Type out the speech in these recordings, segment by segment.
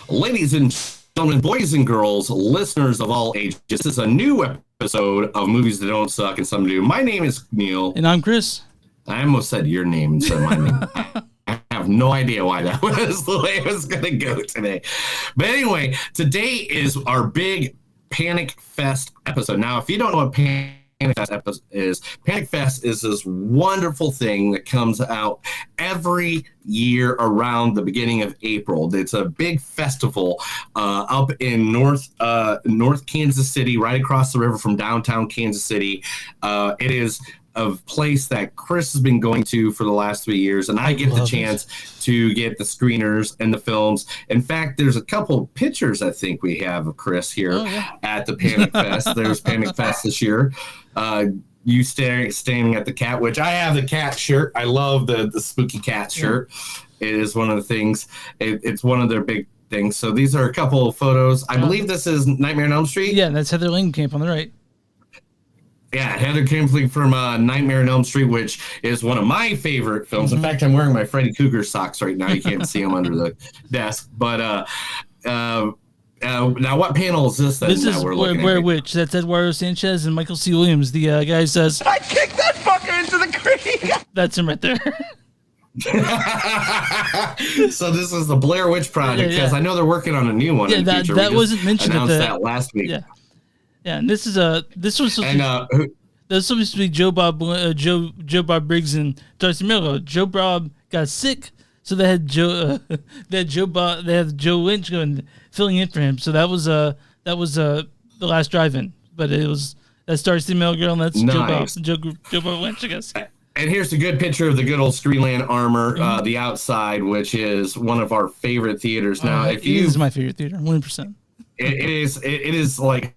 Ladies and gentlemen, boys and girls, listeners of all ages, this is a new episode of Movies That Don't Suck and Some Do. My name is Neil. And I'm Chris. I almost said your name instead of my name. I have no idea why that was the way it was going to go today. But anyway, today is our big Panic Fest episode. Now, if you don't know what Panic Fest is, Panic Fest is this wonderful thing that comes out every year around the beginning of April. It's a big festival up in North Kansas City, right across the river from downtown Kansas City. It is a place that Chris has been going to for the last 3 years, and I get the chance to get the screeners and the films. In fact, there's a couple pictures I think we have of Chris here at the Panic Fest. There's Panic Fest this year. You standing at the cat, which I have the cat shirt. I love the spooky cat shirt. It is one of the things. It's one of their big things. So these are a couple of photos. I believe this is Nightmare on Elm Street. Yeah, that's Heather Langenkamp on the right. Yeah, Heather Langenkamp from Nightmare on Elm Street, which is one of my favorite films. In fact, I'm wearing my Freddy Krueger socks right now. You can't see them under the desk. But now, what panel is this? This is Blair Witch. That's Eduardo Sanchez and Michael C. Williams. The guy says, "I kicked that fucker into the creek." That's him right there. So this is the Blair Witch Project, because I know they're working on a new one. Yeah, that wasn't mentioned. Announced that last week. Yeah. Yeah, and this was supposed to be Joe Bob Briggs and Darcy Miller. Joe Bob got sick, so they had Joe Lynch going filling in for him. So that was the last drive-in, but that's Darcy Miller and that's Joe Bob Lynch, I guess. And here's a good picture of the good old Screenland Armor, the outside, which is one of our favorite theaters. Now, it is my favorite theater, 100%. It is like.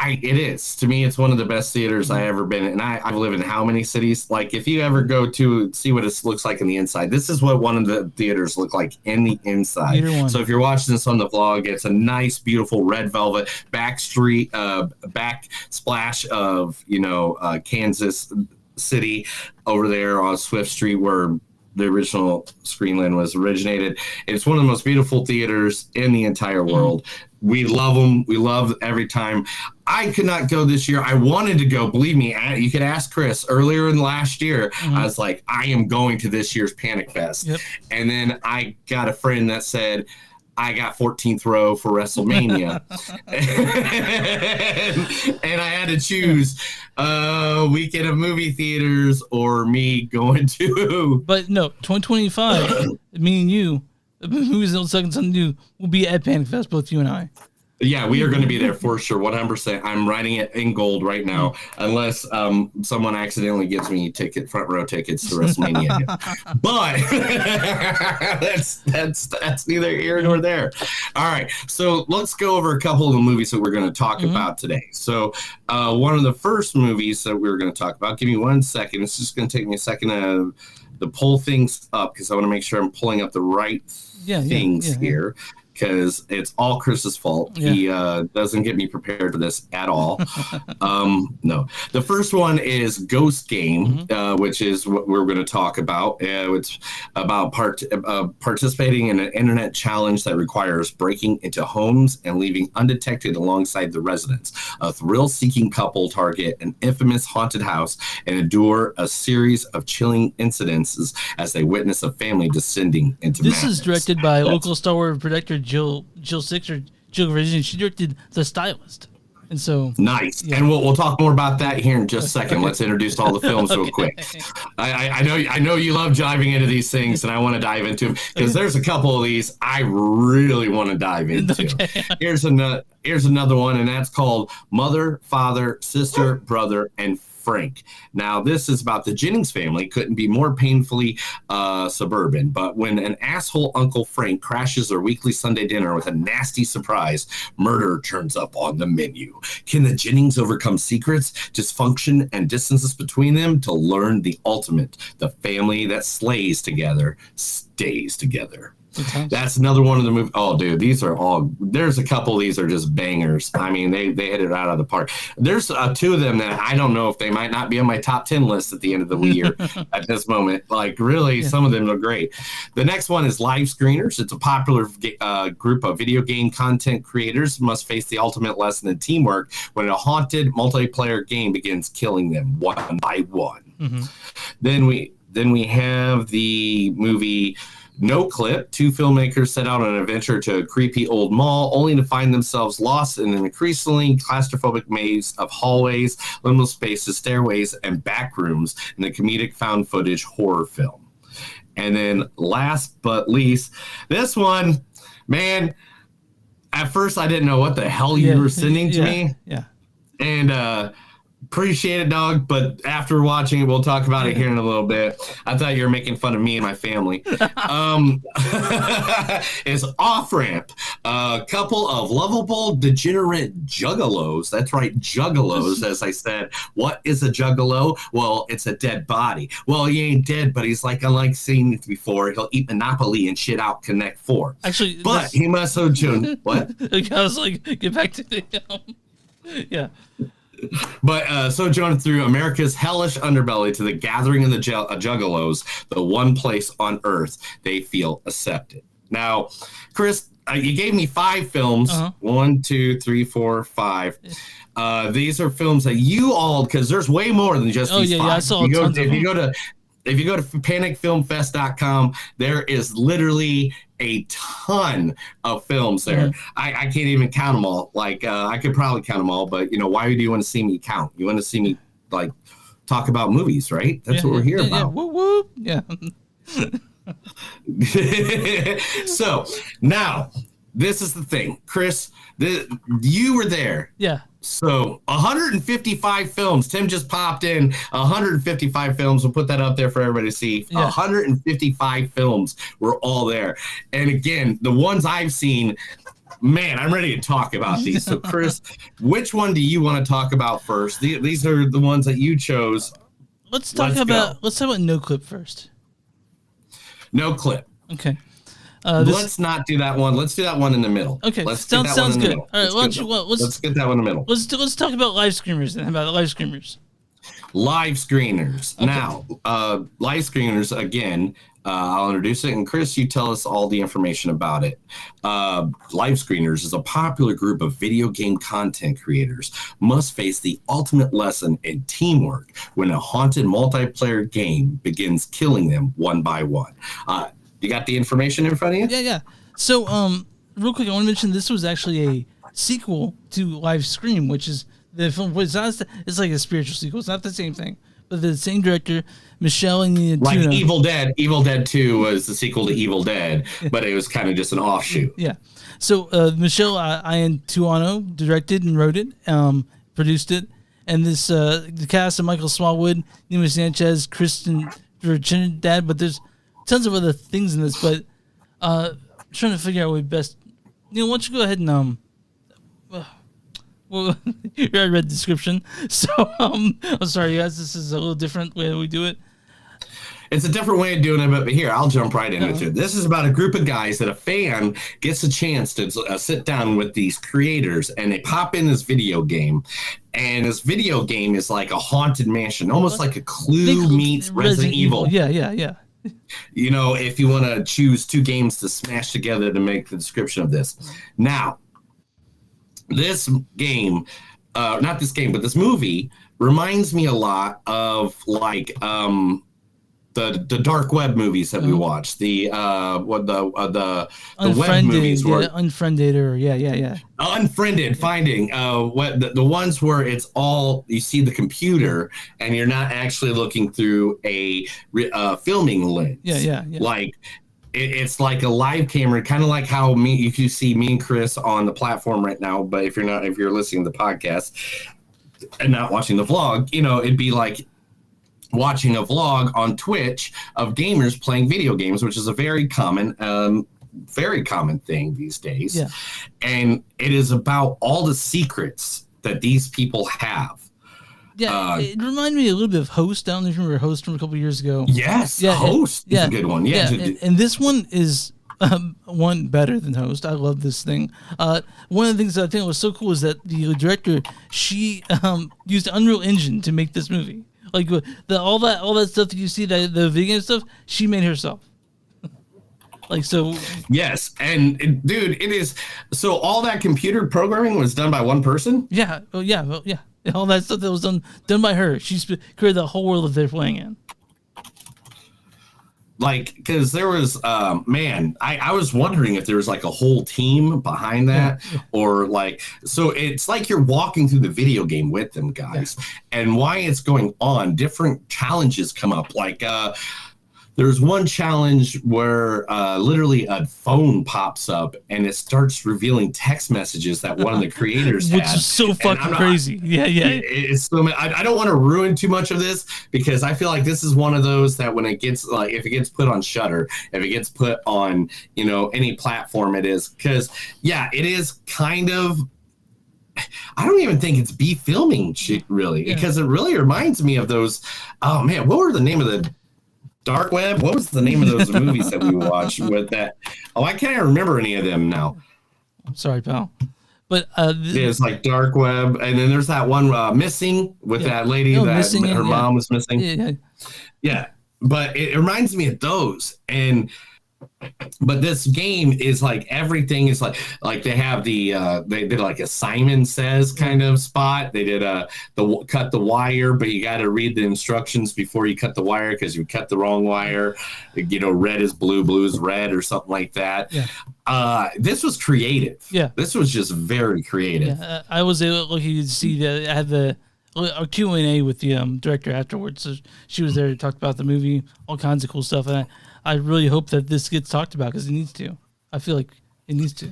It is. To me, it's one of the best theaters I ever been in. And I've lived in how many cities? Like, if you ever go to see what it looks like in the inside, this is what one of the theaters look like in the inside. So if you're watching this on the vlog, it's a nice, beautiful red velvet backsplash of, Kansas City over there on Swift Street where the original Screenland was originated. It's one of the most beautiful theaters in the entire world. We love them. We love every time. I could not go this year. I wanted to go. Believe me, you could ask Chris earlier in last year. I was like, I am going to this year's Panic Fest. Yep. And then I got a friend that said, I got 14th row for WrestleMania. and I had to choose weekend of movie theaters or me going to. But no, 2025, me and you, Movies That Don't Suck and Something New, will be at Panic Fest, both you and I. Yeah, we are going to be there for sure, 100%. I'm writing it in gold right now, unless someone accidentally gives me front row tickets to WrestleMania. But that's neither here nor there. All right, so let's go over a couple of the movies that we're going to talk about today. So one of the first movies that we're going to talk about, give me 1 second. It's just going to take me a second to pull things up because I want to make sure I'm pulling up the right things here. Because it's all Chris's fault. Yeah. He doesn't get me prepared for this at all. No. The first one is Ghost Game, which is what we're going to talk about. It's about participating in an internet challenge that requires breaking into homes and leaving undetected alongside the residents. A thrill-seeking couple target an infamous haunted house and endure a series of chilling incidences as they witness a family descending into madness. This is directed by local stalwart director Jill Gevargizian. She directed The Stylist, and so nice. Yeah. And we'll talk more about that here in just a second. Okay. Let's introduce all the films real quick. I know you love diving into these things, and I want to dive into them because there's a couple of these I really want to dive into. Okay. Here's another one, and that's called Mother, Father, Sister, Brother, and Frank. Now, this is about the Jennings family. Couldn't be more painfully suburban. But when an asshole Uncle Frank crashes their weekly Sunday dinner with a nasty surprise, murder turns up on the menu. Can the Jennings overcome secrets, dysfunction, and distances between them to learn the ultimate? The family that slays together stays together. That's another one of the movies. Oh, dude, these are all. There's a couple of these are just bangers. I mean, they hit it out of the park. There's two of them that I don't know if they might not be on my top 10 list at the end of the year at this moment. Like, really, some of them are great. The next one is Livescreamers. It's a popular group of video game content creators must face the ultimate lesson in teamwork when a haunted multiplayer game begins killing them one by one. Mm-hmm. Then we have the movie NOCLIP. Two filmmakers set out on an adventure to a creepy old mall, only to find themselves lost in an increasingly claustrophobic maze of hallways, liminal spaces, stairways, and back rooms in the comedic found footage horror film. And then last but least, this one, man, at first I didn't know what the hell you were sending to me. Yeah. And appreciate it, dog, but after watching it, we'll talk about it here in a little bit. I thought you were making fun of me and my family. Is Off-Ramp, a couple of lovable degenerate juggalos. That's right, juggalos, as I said. What is a juggalo? Well, it's a dead body. Well, he ain't dead, but he's like, unlike seen it before, he'll eat Monopoly and shit out Connect 4. Actually, but he must have what? I was like, get back to the yeah. But sojourn through America's hellish underbelly to the gathering of the juggalos, the one place on earth they feel accepted. Now, Chris, you gave me 5 films. Uh-huh. 1, 2, 3, 4, 5. These are films that you all, because there's way more than just these 5. Yeah, I saw tons of them. If you go to panicfilmfest.com, there is literally a ton of films there. Mm-hmm. I can't even count them all. Like, I could probably count them all, but, why do you want to see me count? You want to see me, like, talk about movies, right? That's what we're here about. Yeah, whoop, whoop. Yeah. So, now, this is the thing. Chris, you were there. Yeah. So 155 films. Tim just popped in 155 films. We'll put that up there for everybody to see. Yeah. 155 films were all there. And again, the ones I've seen, man, I'm ready to talk about these. So Chris, which one do you want to talk about first? These are the ones that you chose. Let's talk about NOCLIP first. NOCLIP. Okay. Let's not do that one. Let's do that one in the middle. Okay, sounds good. All right, let's get that one in the middle. Let's talk about Livescreamers then. How about Livescreamers? Livescreamers. Okay. Now, Livescreamers, again, I'll introduce it, and Chris, you tell us all the information about it. Livescreamers is a popular group of video game content creators must face the ultimate lesson in teamwork when a haunted multiplayer game begins killing them one by one. You got the information in front of you? Yeah. So, real quick, I want to mention this was actually a sequel to Livescream, which is the film. It's like a spiritual sequel. It's not the same thing, but the same director, Michelle and like Evil Dead. Evil Dead 2 was the sequel to Evil Dead, but it was kind of just an offshoot. Yeah. So Michelle Iantuono directed and wrote it, produced it, and this the cast of Michael Smallwood, Nima Sanchez, Kristen Trinidad, but there's tons of other things in this, but trying to figure out what best. Why don't you go ahead and well, I read the description, so I'm sorry, guys. This is a little different way that we do it. It's a different way of doing it, but here, I'll jump right into it. This is about a group of guys that a fan gets a chance to sit down with these creators, and they pop in this video game. And this video game is like a haunted mansion, almost like a Clue meets Resident Evil. Yeah. If you want to choose 2 games to smash together to make the description of this. Now, this game, not this game, but this movie reminds me a lot of like the dark web movies that we watched. The web movies were Unfriended or yeah. Unfriended, Finding the ones where it's all you see the computer and you're not actually looking through a filming lens. Yeah. Like it's like a live camera, kind of like how you can see me and Chris on the platform right now. But if you're listening to the podcast and not watching the vlog, it'd be like watching a vlog on Twitch of gamers playing video games, which is a very common thing these days. Yeah. And it is about all the secrets that these people have. Yeah, it reminded me a little bit of Host. I don't know if you remember Host from a couple of years ago. Yes, Host is a good one. Yeah. And this one is one, better than host. I love this thing. One of the things that I think was so cool is that the director, she used Unreal Engine to make this movie. Like all that stuff that you see, the video game stuff, she made herself. Like, so. Yes, and dude, it is. So all that computer programming was done by one person? Yeah, yeah. All that stuff that was done by her. She's created the whole world that they're playing in. Like, because there was, I was wondering if there was like a whole team behind that, or like, so it's like you're walking through the video game with them, guys, and why it's going on. Different challenges come up, like, there's one challenge where literally a phone pops up and it starts revealing text messages that one of the creators had. Which is so fucking crazy. Yeah. It's so, I don't want to ruin too much of this, because I feel like this is one of those that when it gets, like, if it gets put on Shudder, if it gets put on, any platform it is, because, it is kind of, I don't even think it's filming shit, really, because it really reminds me of those, oh man, what were the name of the Dark Web? What was the name of those movies that we watched with that? Oh, I can't remember any of them now. I'm sorry, pal. But it's like Dark Web, and then there's that one Missing with that lady that her mom was missing. Yeah. But it reminds me of those, but this game is like everything is like they have they did like a Simon Says kind of spot. They did cut the wire, but you got to read the instructions before you cut the wire, because you cut the wrong wire. Red is blue, blue is red, or something like that. This was creative. This was just very creative. I was lucky to see that. I had a Q&A with the director afterwards. So she was there to talk about the movie, all kinds of cool stuff, and I really hope that this gets talked about, because it needs to. I feel like it needs to.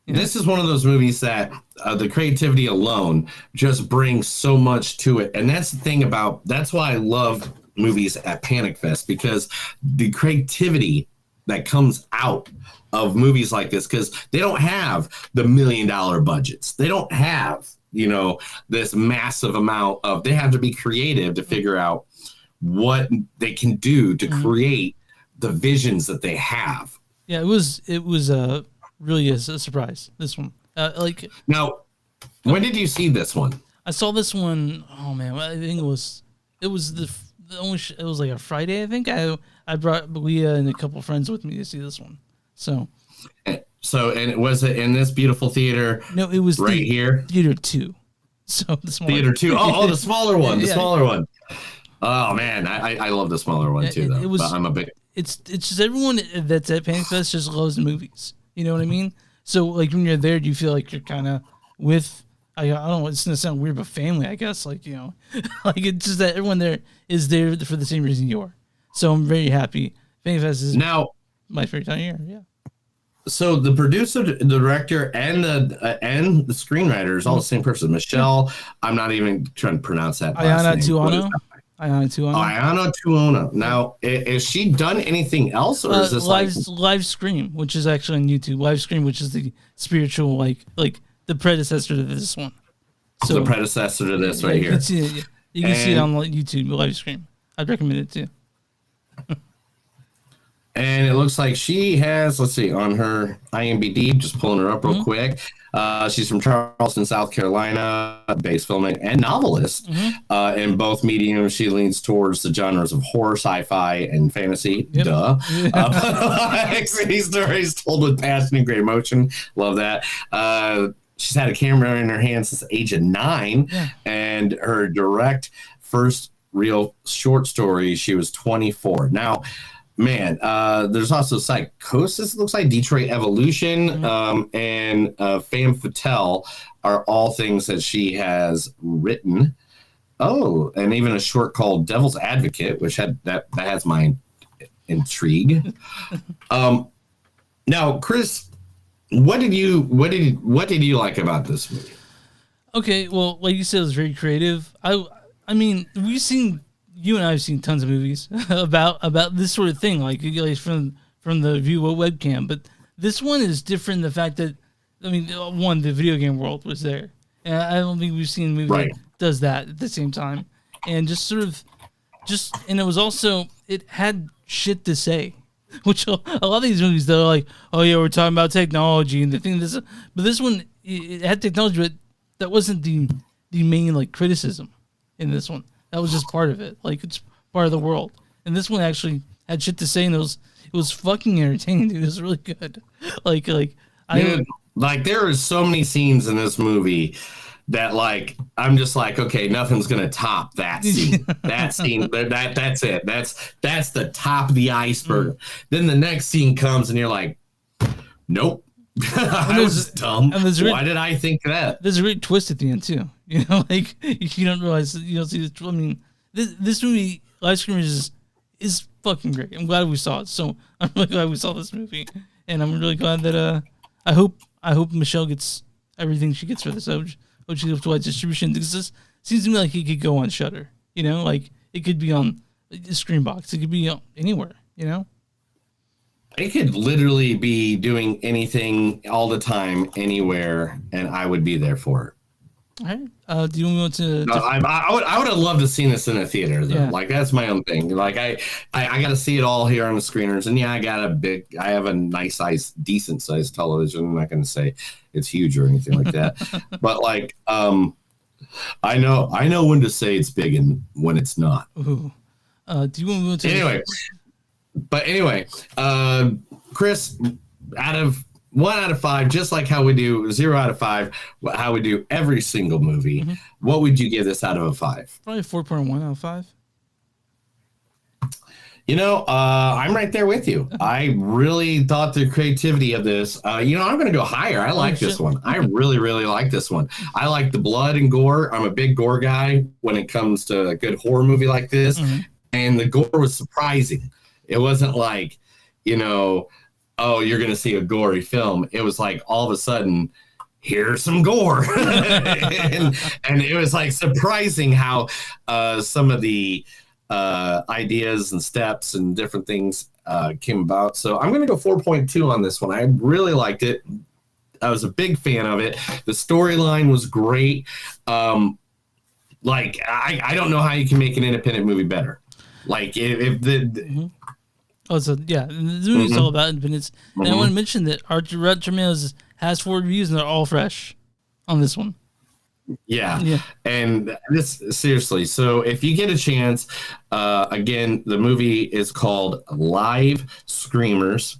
This is one of those movies that the creativity alone just brings so much to it. And that's the thing that's why I love movies at Panic Fest, because the creativity that comes out of movies like this, because they don't have the $1 million budgets. They don't have, this massive amount of, they have to be creative to figure out what they can do to create the visions that they have. Yeah, it was really a surprise, this one. Now, when did you see this one? I saw this one. Oh man, I think it was like a Friday. I think I brought Leah and a couple friends with me to see this one. So, and was it in this beautiful theater? No, it was right here. Theater 2. So the smaller Theater 2. Oh, the smaller one. The smaller one. Oh man, I love the smaller one too. Though, but I'm a big. It's just everyone that's at Panic Fest just loves the movies. You know what I mean? So like when you're there, do you feel like you're kind of with? I don't know. It's gonna sound weird, but family, I guess. Like like it's just that everyone there is there for the same reason you are. So I'm very happy. Panic Fest is now my favorite time of year. Yeah. So the producer, the director, and the screenwriter is all the same person. Michelle, I'm not even trying to pronounce that. Ayana Tuono. Ayana Tuono. Now, has she done anything else, or is this Livescream, which is actually on YouTube? Livescream, which is the spiritual, like the predecessor to this one. So the predecessor to this right here. You can see it on YouTube. Livescream. I'd recommend it too. And it looks like she has, let's see, on her IMDb, just pulling her up real quick. She's from Charleston, South Carolina, based filmmaker and novelist. In both mediums, she leans towards the genres of horror, sci-fi, and fantasy. Duh. City stories told with passion and great emotion. Love that. She's had a camera in her hand since the age of 9. And her direct first real short story, she was 24. Now, man, there's also Psychosis, it looks like, Detroit Evolution, and Femme Fatale are all things that she has written. Oh, and even a short called Devil's Advocate, which that has my intrigue. Now, Chris, what did you like about this movie? Okay, well, like you said, it was very creative. I mean, you and I have seen tons of movies about this sort of thing, like from the view of webcam. But this one is different. The fact that, I mean, one, the video game world was there, and I don't think we've seen a movie that does that at the same time. And and it was also, it had shit to say. Which a lot of these movies, they're like, oh yeah, we're talking about technology and the thing. But this one, it had technology, but that wasn't the main like criticism in this one. That was just part of it. Like it's part of the world. And this one actually had shit to say, and it was fucking entertaining. Dude. It was really good. Like there are so many scenes in this movie that like I'm just like, okay, nothing's gonna top that scene. That's it. That's the top of the iceberg. Then the next scene comes and you're like, nope. I was dumb. Why did I think that? There's a great twist at the end too. You know, like you don't realize, you don't see this. I mean, this movie, Livescreamers, is fucking great. I'm glad we saw it. So I'm really glad we saw this movie, and I'm really glad that I hope Michelle gets everything she gets for this. I hope she gets wide distribution, because this seems to me like it could go on Shudder. You know, like it could be on Screenbox. It could be anywhere. You know. It could literally be doing anything all the time, anywhere, and I would be there for it. All right. Do you want to? No, I would have loved to seen this in a theater, though. Yeah. Like that's my own thing. Like I got to see it all here on the screeners, and yeah, I have a nice size, decent sized television. I'm not going to say it's huge or anything like that, but like I know when to say it's big and when it's not. Ooh. Do you want to move to? Anyway, Chris, out of 1 out of 5, just like how we do 0 out of 5, how we do every single movie, what would you give this out of a 5? Probably 4.1 out of 5. You know, I'm right there with you. I really thought the creativity of this, I'm going to go higher. I like this one. I really, really like this one. I like the blood and gore. I'm a big gore guy when it comes to a good horror movie like this. And the gore was surprising. It wasn't like, oh, you're going to see a gory film. It was like all of a sudden, here's some gore. and it was like surprising how some of the ideas and steps and different things came about. So I'm going to go 4.2 on this one. I really liked it. I was a big fan of it. The storyline was great. I don't know how you can make an independent movie better. Like if the Oh, so yeah, the movie's all about independence. And I want to mention that our Rotten Tomatoes has 4 reviews, and they're all fresh on this one. Yeah. And this, seriously, so if you get a chance, again, the movie is called Livescreamers.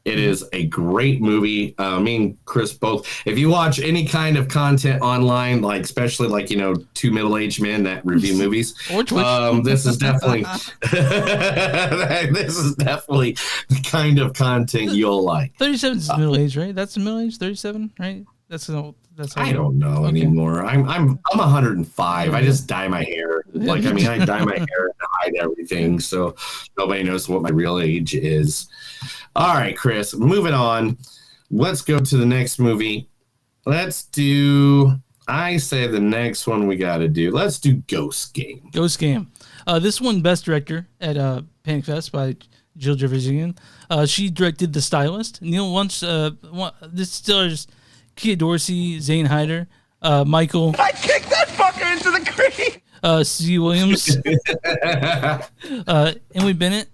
It is a great movie. Me and Chris both. If you watch any kind of content online, like especially like two middle-aged men that review movies, or Twitch, this is definitely the kind of content you'll like. 37 is middle age, right? That's the middle age. 37, right? That's I don't know anymore. I'm 105. I just dye my hair. I dye my hair to hide everything, so nobody knows what my real age is. All right, Chris, moving on. Let's go to the next movie. I say the next one we got to do. Let's do Ghost Game. Ghost Game. This one, Best Director at Panic Fest by Jill Gevargizian. She directed The Stylist. Neil wants this stars Kia Dorsey, Zane Hyder, Michael. I kicked that fucker into the creek. C. Williams, Emily Bennett.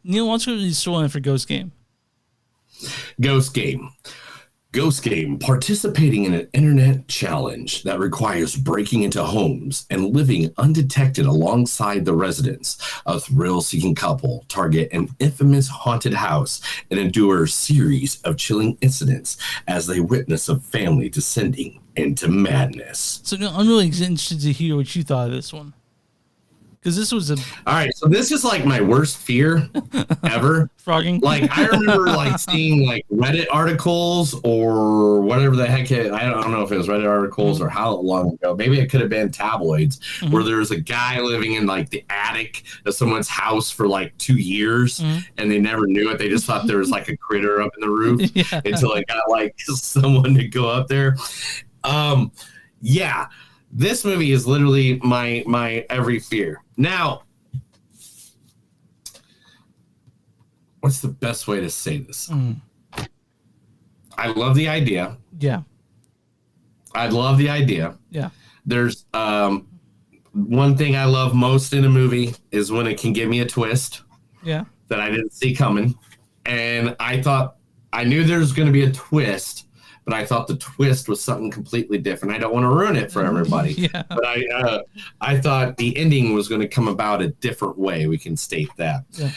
Neil, what's the storyline for Ghost Game? Ghost Game. Ghost Game, participating in an internet challenge that requires breaking into homes and living undetected alongside the residents. A thrill-seeking couple target an infamous haunted house and endure a series of chilling incidents as they witness a family descending into madness. So I'm really interested to hear what you thought of this one. Because this was all right, so this is like my worst fear ever. Frogging. Like I remember seeing like Reddit articles or whatever the heck I don't know if it was Reddit articles or how long ago. Maybe it could have been tabloids where there was a guy living in like the attic of someone's house for like 2 years and they never knew it. They just thought there was like a critter up in the roof until it got like someone to go up there. Yeah. This movie is literally my every fear. Now, what's the best way to say this? I love the idea. Yeah. I love the idea. Yeah. There's one thing I love most in a movie is when it can give me a twist. Yeah. That I didn't see coming. and I knew there was going to be a twist, but I thought the twist was something completely different. I don't want to ruin it for everybody. Yeah. But I thought the ending was going to come about a different way. We can state that. Yeah.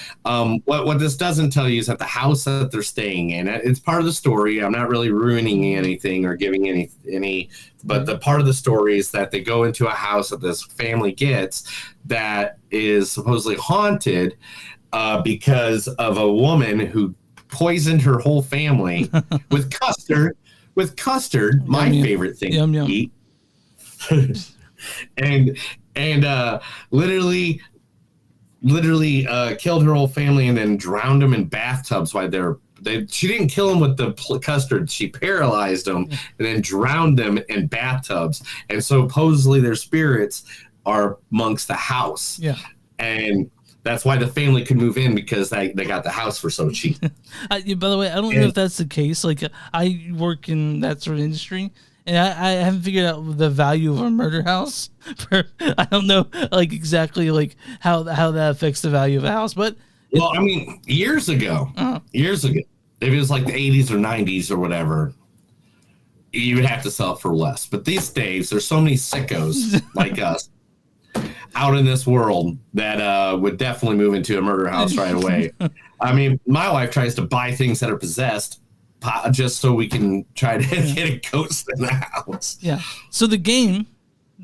What this doesn't tell you is that the house that they're staying in, it's part of the story. I'm not really ruining anything or giving any, but the part of the story is that they go into a house that this family gets that is supposedly haunted because of a woman who poisoned her whole family with custard. With custard, my yum, favorite thing yum, to yum. eat, and literally killed her whole family and then drowned them in bathtubs while she didn't kill them with the custard. She paralyzed them and then drowned them in bathtubs. And supposedly their spirits are amongst the house. Yeah, and that's why the family could move in, because they got the house for so cheap. by the way, I don't know if that's the case. Like, I work in that sort of industry, and I haven't figured out the value of a murder house. I don't know, like, exactly like how that affects the value of a house. But well, I mean, years ago, if it was like the 80s or 90s or whatever, you would have to sell it for less. But these days, there's so many sickos like us out in this world that would definitely move into a murder house right away. I mean, my wife tries to buy things that are possessed just so we can try to get a ghost in the house. Yeah. So the game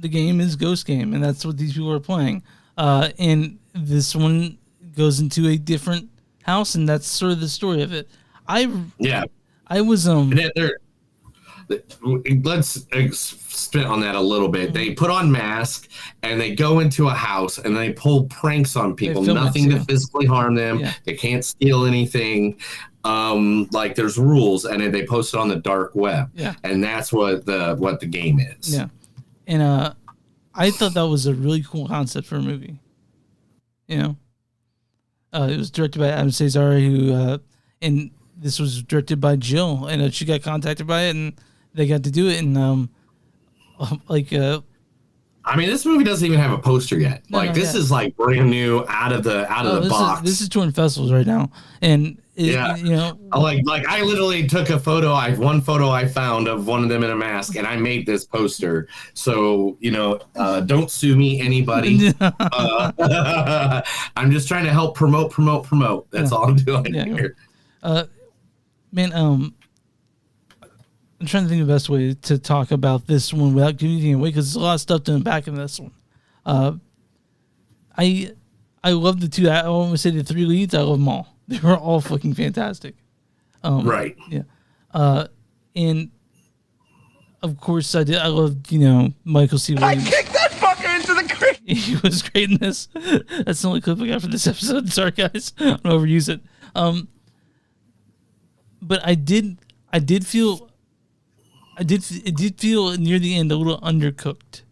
is Ghost Game, and that's what these people are playing. And this one goes into a different house, and that's sort of the story of it. I was let's spit on that a little bit. They put on masks and they go into a house and they pull pranks on people. Nothing to physically harm them. Yeah. They can't steal anything. Like, there's rules, and then they post it on the dark web. Yeah. And that's what the game is. Yeah. And I thought that was a really cool concept for a movie. You know, it was directed by Adam Cesare, who and this was directed by Jill, and she got contacted by it, and they got to do it. And I mean, this movie doesn't even have a poster yet. This is like brand new out of the box. This is touring festivals right now, and you know, like I literally took a photo. One photo I found of one of them in a mask, and I made this poster. So, you know, don't sue me, anybody. I'm just trying to help promote. That's all I'm doing here. Man, I'm trying to think of the best way to talk about this one without giving anything away, because there's a lot of stuff to unpack in this one. I love the two. I want to say the three leads. I love them all. They were all fucking fantastic. Right. Yeah. And of course I did. I loved, Michael C. Williams. I kicked that fucker into the creek. He was great in this. That's the only clip I got for this episode. Sorry, guys. I'm gonna overuse it. But it did feel near the end a little undercooked.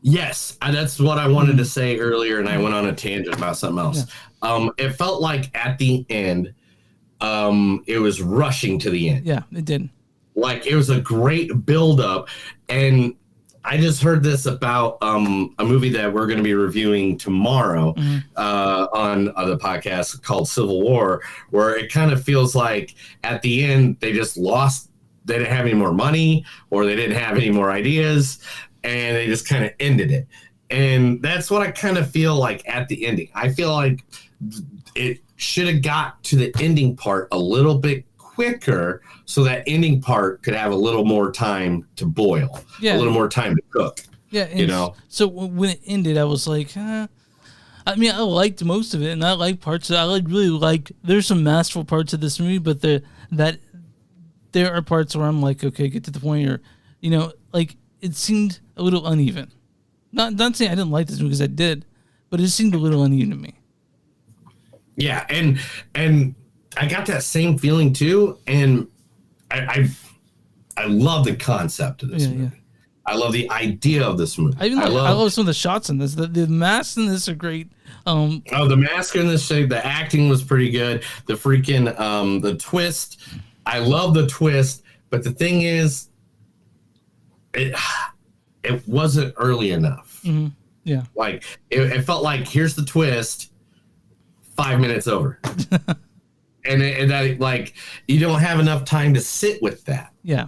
Yes, that's what I wanted to say earlier, and I went on a tangent about something else. Yeah. It felt like at the end, it was rushing to the end. Yeah, it did. Like, it was a great build-up, and I just heard this about a movie that we're going to be reviewing tomorrow on the podcast called Civil War, where it kind of feels like at the end they just lost. They didn't have any more money, or they didn't have any more ideas, and they just kind of ended it. And that's what I kind of feel like at the ending. I feel like it should have got to the ending part a little bit quicker, so that ending part could have a little more time to boil, a little more time to cook. Yeah, So when it ended, I was like, I mean, I liked most of it, and I like parts of it. There's some masterful parts of this movie, but there are parts where I'm like, okay, get to the point, or, it seemed a little uneven. Not saying I didn't like this movie, because I did, but it seemed a little uneven to me. Yeah, and I got that same feeling too, and I love the concept of this movie. Yeah. I love the idea of this movie. I love some of the shots in this. The masks in this are great. The mask in this shape, the acting was pretty good. The freaking the twist, I love the twist, but the thing is, it wasn't early enough. Mm-hmm. Yeah, like it felt like, here's the twist, 5 minutes over. and that like you don't have enough time to sit with that. Yeah.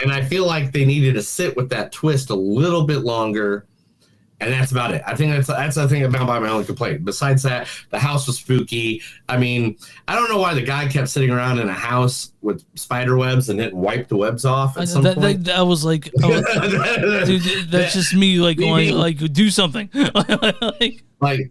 And I feel like they needed to sit with that twist a little bit longer. And that's about it. I think that's the thing about my only complaint. Besides that, the house was spooky. I mean, I don't know why the guy kept sitting around in a house with spider webs and didn't wipe the webs off at some point. That was like, dude, that's just me like going like do something. like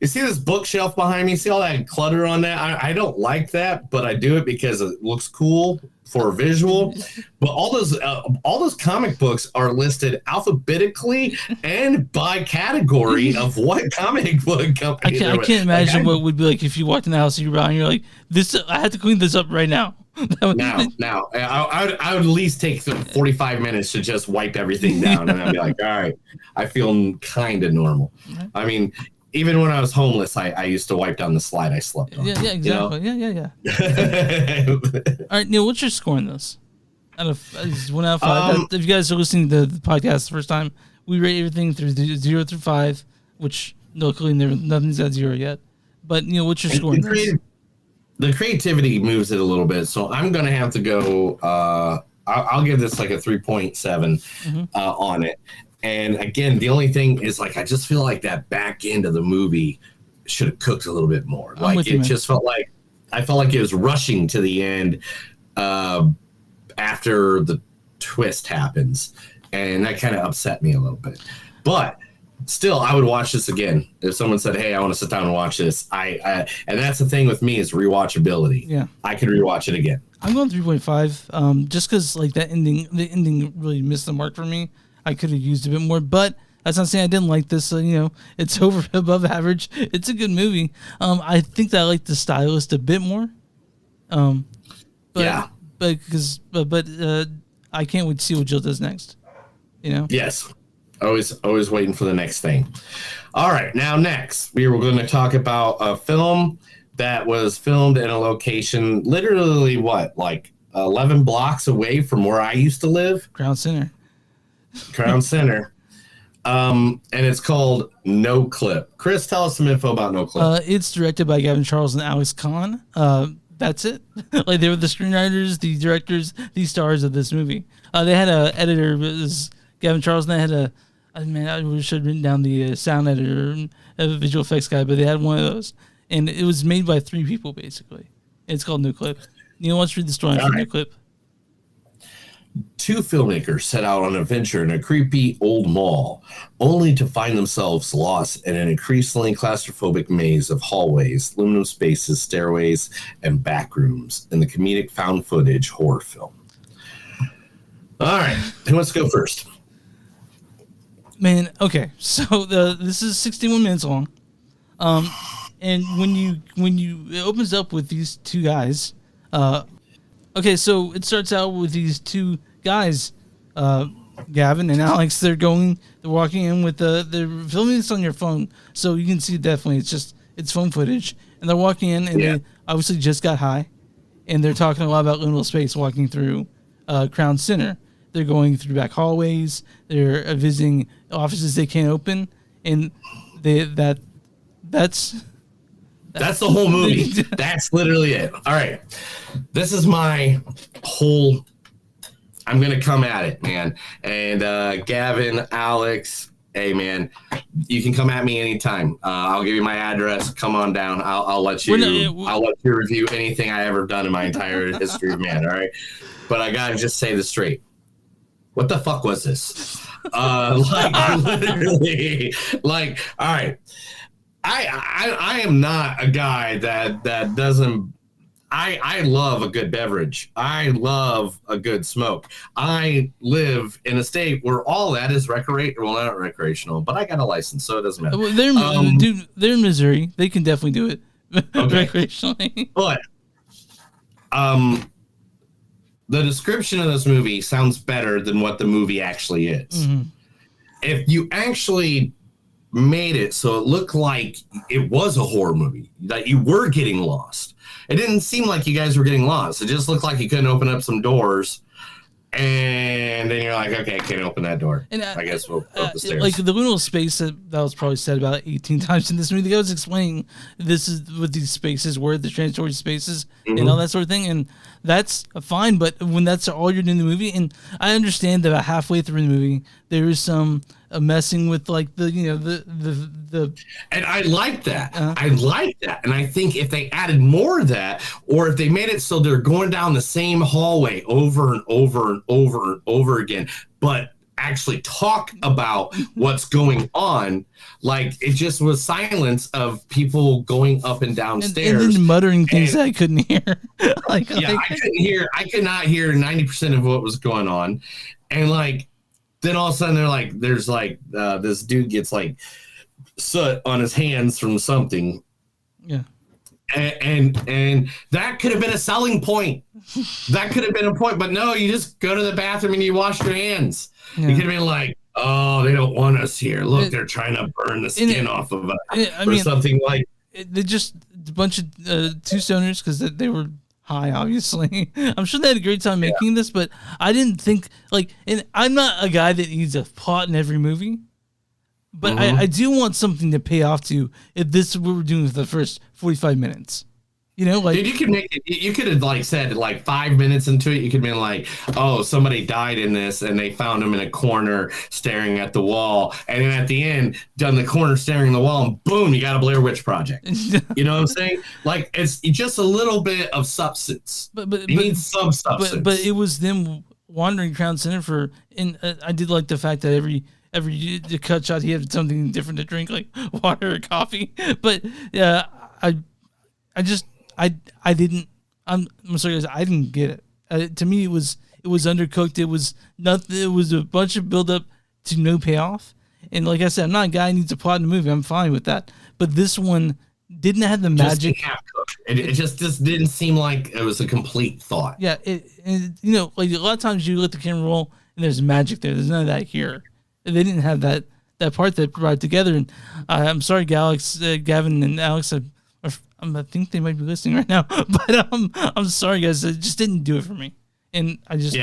you see this bookshelf behind me? See all that clutter on that? I don't like that, but I do it because it looks cool for visual. But all those comic books are listed alphabetically and by category of what comic book company. I can't imagine what it would be like if you walked in the house and you're like, this. I had to clean this up right now. Now, I would at least take 45 minutes to just wipe everything down, and I'd be like, all right, I feel kind of normal. I mean, even when I was homeless, I used to wipe down the slide I slept on. Yeah, exactly. You know? Yeah. All right, Neil, what's your score in this? Out of 1 out of 5. If you guys are listening to the podcast the first time, we rate everything through 0 through 5, which luckily nothing's at 0 yet. But Neil, what's your score in this? The creativity moves it a little bit, so I'm going to have to go. I'll give this like a 3.7 on it. And again, the only thing is like I just feel like that back end of the movie should have cooked a little bit more. Like it just felt like it was rushing to the end after the twist happens, and that kind of upset me a little bit. But still, I would watch this again if someone said, "Hey, I want to sit down and watch this." And that's the thing with me is rewatchability. Yeah, I could rewatch it again. I'm going 3.5, just because like the ending really missed the mark for me. I could have used a bit more, but that's not saying I didn't like this. It's above average. It's a good movie. I think that I like the stylist a bit more. But I can't wait to see what Jill does next. Yes. Always waiting for the next thing. All right, now next we were going to talk about a film that was filmed in a location literally like 11 blocks away from where I used to live. Crown Center. And it's called NOCLIP. Chris, tell us some info about NOCLIP. It's directed by Gavin Charles and Alex Kahn. That's it. Like they were the screenwriters, the directors, the stars of this movie. They had an editor, it was Gavin Charles, and they had I should have written down the sound editor and a visual effects guy, but they had one of those. And it was made by 3 people, basically. It's called NOCLIP. Neil, let's read the story from NOCLIP. 2 filmmakers set out on an adventure in a creepy old mall, only to find themselves lost in an increasingly claustrophobic maze of hallways, liminal spaces, stairways, and back rooms in the comedic found footage horror film. All right, who wants to go first? Man, okay, so this is 61 minutes long, and it opens up with these 2 guys. Okay, so it starts out with these 2 guys, Gavin and Alex. They're walking in with they're filming this on your phone, so you can see definitely it's phone footage. And they're walking in, and they obviously just got high, and they're talking a lot about liminal space, walking through Crown Center. They're going through back hallways. They're visiting offices they can't open, and that's the whole movie. That's literally it. All right. This is my whole... I'm going to come at it, man. And Gavin, Alex, hey, man, you can come at me anytime. I'll give you my address. Come on down. I'll let you review anything I ever done in my entire history of man, all right? But I got to just say this straight. What the fuck was this? Literally, all right. I am not a guy that doesn't. I love a good beverage. I love a good smoke. I live in a state where all that is recreational. Well, not recreational, but I got a license, so it doesn't matter. Well, they're in Missouri. They can definitely do it recreationally. But the description of this movie sounds better than what the movie actually is. Mm-hmm. If you actually made it so it looked like it was a horror movie, that you were getting lost. It didn't seem like you guys were getting lost. It just looked like you couldn't open up some doors And then you're like, okay, I can't open that door. And I guess we'll go up the stairs. Like the liminal space that was probably said about 18 times in this movie. The guy was explaining this is what these spaces were, the transitory spaces and all that sort of thing. And that's fine, but when that's all you're doing in the movie, and I understand that about halfway through the movie, there is some messing with like the and I like that. I like that. And I think if they added more of that, or if they made it so they're going down the same hallway over and over and over and over again, but actually talk about what's going on, like it just was silence of people going up and downstairs and then muttering things that I couldn't hear. I could not hear 90% of what was going on. And like, then all of a sudden they're like, there's like this dude gets like soot on his hands from something. Yeah. And that could have been a selling point. That could have been a point, but no, you just go to the bathroom and you wash your hands. Yeah. You could have been like, oh, they don't want us here. Look, they're trying to burn the skin off of us something like. They just a bunch of two stoners because they were high, obviously. I'm sure they had a great time making this, but I didn't think and I'm not a guy that needs a plot in every movie, but I do want something to pay off to if this is what we're doing for the first 45 minutes. You know, like, dude, you could make it. You could have like said like 5 minutes into it. You could have been like, "Oh, somebody died in this, and they found him in a corner staring at the wall." And then at the end, done the corner staring at the wall, and boom, you got a Blair Witch Project. You know what I'm saying? Like it's just a little bit of substance. But you need some substance. But it was them wandering Crown Center and I did like the fact that every cut shot he had something different to drink, like water or coffee. But I didn't. I'm sorry, guys. I didn't get it. To me, it was undercooked. It was nothing. It was a bunch of build up to no payoff. And like I said, I'm not a guy who needs a plot in a movie. I'm fine with that. But this one didn't have the magic. It just didn't seem like it was a complete thought. Yeah. Like a lot of times you let the camera roll and there's magic there. There's none of that here. They didn't have that part that brought it together. And I'm sorry, Gavin and Alex. I think they might be listening right now, but I'm sorry, guys. It just didn't do it for me, and I just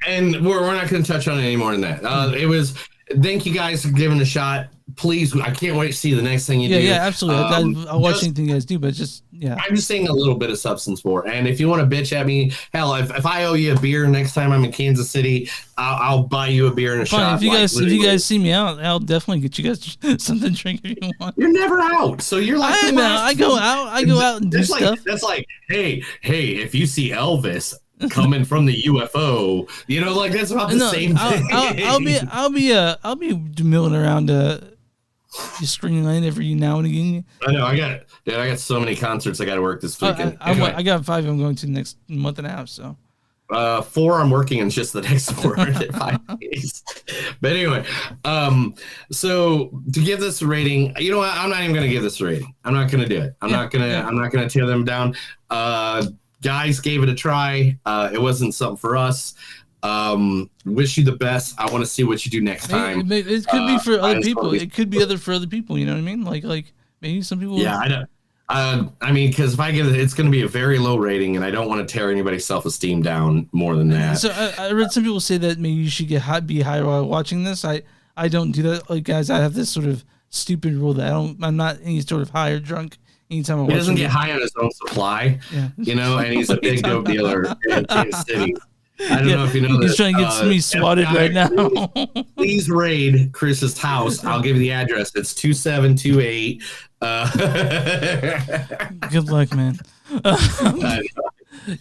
and we're not going to touch on it any more than that. It was. Thank you guys for giving it a shot. Please, I can't wait to see the next thing you do. Yeah, absolutely. I'll watch anything you guys do, but I'm just saying a little bit of substance more. And if you want to bitch at me, hell, if I owe you a beer next time I'm in Kansas City, I'll buy you a beer and a shot. If you guys see me out, I'll definitely get you guys something to drink if you want. You're never out, so you're like I go out and do stuff. That's like, hey, if you see Elvis coming from the UFO, like that's about the same thing. I'll be milling around screening line every now and again. I know. I got so many concerts I got to work this weekend. I got 5 I'm going to the next month and a half. So 4 I'm working in just the next 5 days. But anyway, so to give this a rating, you know what? I'm not even going to give this a rating. I'm not going to do it. I'm not going to tear them down. Guys gave it a try. It wasn't something for us. Wish you the best. I want to see what you do next time. It could be for other people. It could be for other people. You know what I mean? Like maybe some people. Yeah, I know. I mean, because if I give it, it's going to be a very low rating, and I don't want to tear anybody's self-esteem down more than that. So I read some people say that maybe you should be high while watching this. I don't do that. Like, guys, I have this sort of stupid rule that I'm not any sort of high or drunk anytime I watch. He doesn't get high on his own supply, and he's a big dope dealer in Kansas City. I don't know if you know this. He's trying to get me swatted right now. Please raid Chris's house. I'll give you the address. It's 2728. Good luck, man.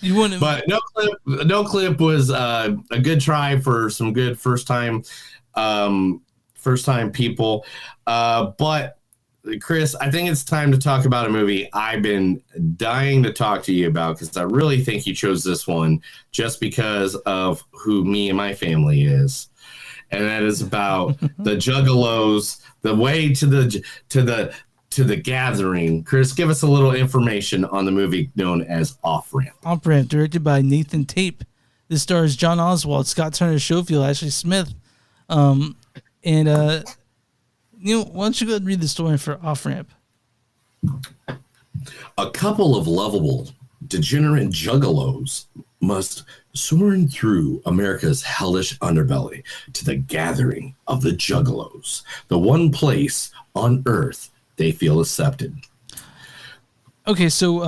You want to, but NOCLIP was a good try for some good first time people. But Chris, I think it's time to talk about a movie I've been dying to talk to you about, because I really think you chose this one just because of who me and my family is. And that is about the Juggalos, the way to the gathering. Chris, give us a little information on the movie known as Off Ramp. Off Ramp, directed by Nathan Tape. This stars John Oswald, Scott Turner Schofield, Ashley Smith, why don't you go ahead and read the story for Off Ramp? A couple of lovable, degenerate juggalos must soaring through America's hellish underbelly to the gathering of the Juggalos, the one place on Earth they feel accepted. Okay, so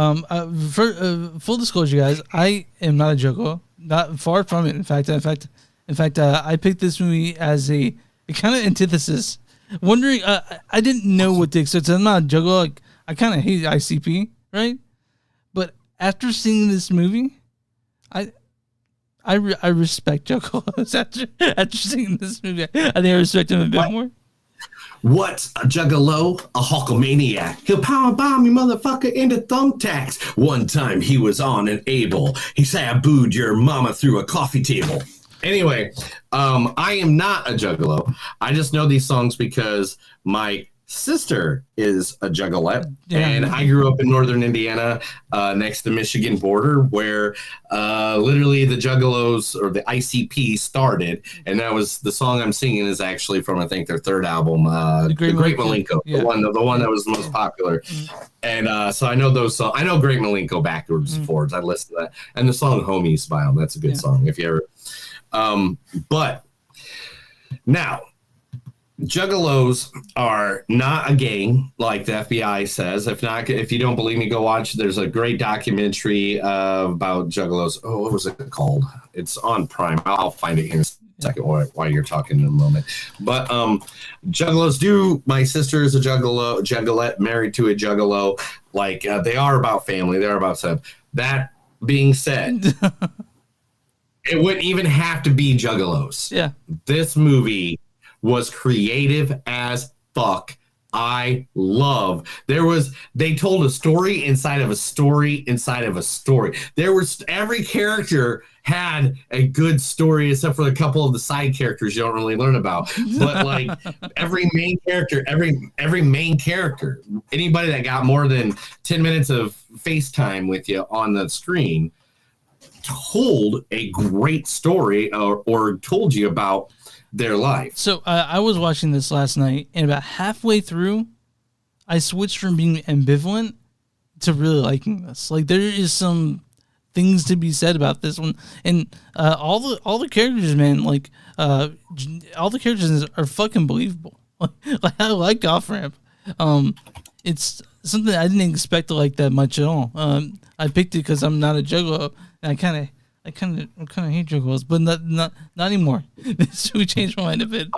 for full disclosure, guys, I am not a Juggalo, not far from it. In fact, I picked this movie as a kind of antithesis. Wondering, I didn't know what to expect. So I'm not a Juggalo. Like, I kind of hate ICP, right? But after seeing this movie, I respect Juggalos after seeing this movie. I think I respect him a bit more. What's a Juggalo? A Hulkamaniac. He'll power bomb you motherfucker into thumbtacks. One time he was on an able. He sabooed your mama through a coffee table. Anyway, I am not a Juggalo. I just know these songs because my sister is a Juggalette, and I grew up in northern Indiana, next to the Michigan border, where literally the Juggalos or the ICP started, and that was the song I'm singing is actually from I think their third album, The Great Malenko, the one that was the most popular. And so I know those songs. I know Great Malenko backwards and forwards. I listen to that, and the song "Homies" by them. That's a good song if you ever. But now. Juggalos are not a gang like the FBI says. If you don't believe me, go watch. There's a great documentary about Juggalos. Oh, what was it called? It's on Prime. I'll find it in a second while you're talking in a moment. But Juggalos do. My sister is a Juggalette, married to a Juggalo. Like they are about family. They're about stuff. That being said, it wouldn't even have to be Juggalos. Yeah, this movie was creative as fuck. I love. They told a story inside of a story inside of a story. Every character had a good story, except for a couple of the side characters you don't really learn about. But like every main character, anybody that got more than 10 minutes of FaceTime with you on the screen told a great story or told you about their life. So I was watching this last night, and about halfway through, I switched from being ambivalent to really liking this. Like there is some things to be said about this one, and all the characters, man. Like all the characters are fucking believable. Like I like Off Ramp. It's something I didn't expect to like that much at all. I picked it because I'm not a Juggalo, and I kind of hate Juggalos, but not anymore. So we changed my mind a bit.